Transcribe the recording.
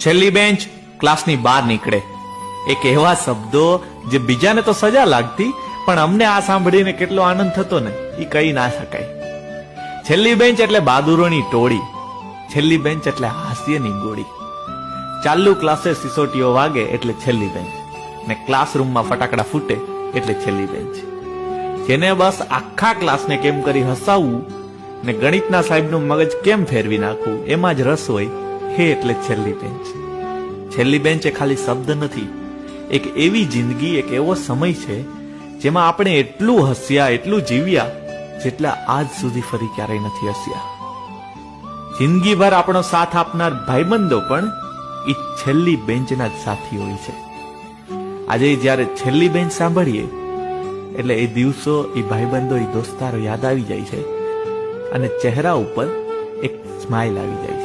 છેલ્લી બેન્ચ ક્લાસની બહાર નીકળે. એક એવા શબ્દો જે બીજાને તો સજા લાગતી, પણ અમને આ સાંભળીને કેટલો આનંદ થતો ને એ કહી ના શકાય. છેલ્લી બેન્ચ એટલે બહાદુરોની ટોળી, છેલ્લી બેન્ચ એટલે હાસ્યની ગોળી. ચાલુ ક્લાસે સિસોટીઓ વાગે એટલે છેલ્લી બેન્ચ, ને ક્લાસરૂમમાં ફટાકડા ફૂટે એટલે છેલ્લી બેન્ચ. જેને બસ આખા ક્લાસને કેમ કરી હસાવવું ને ગણિતના સાહેબનું મગજ કેમ ફેરવી નાખવું એમાં જ રસ હોય, હે એટલે છેલ્લી બેન્ચ. છેલ્લી બેન્ચ એ ખાલી શબ્દ નથી, એક એવી જિંદગી, એક એવો સમય છે જેમાં આપણે એટલું હસ્યા, એટલું જીવ્યા જેટલા આજ સુધી ફરી ક્યારેય નથી હસ્યા. જિંદગીભર આપણો સાથ આપનાર ભાઈબંધો પણ એ છેલ્લી બેન્ચના જ સાથી હોય છે. આજે જ્યારે છેલ્લી બેન્ચ સાંભળીએ એટલે એ દિવસો, એ ભાઈબંધો, એ દોસ્તારો યાદ આવી જાય છે અને ચહેરા ઉપર એક સ્માઇલ આવી જાય છે.